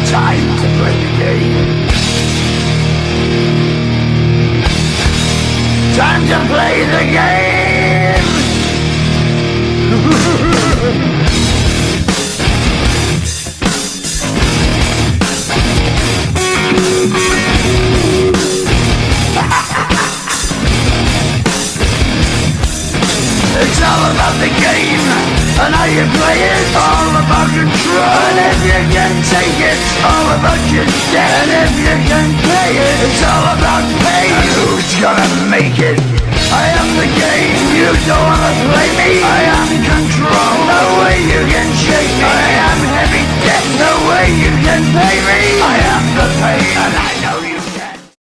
Time to play the game. Time to play the game. It's all about the game and how you play it. All about control, and if you can take it, all about your debt. And if you can pay it, it's all about pay. And who's gonna make it? I am the game, you don't wanna play me. I am control, no way you can shake me. I am heavy debt, no way you can pay me. I am the pain, and I know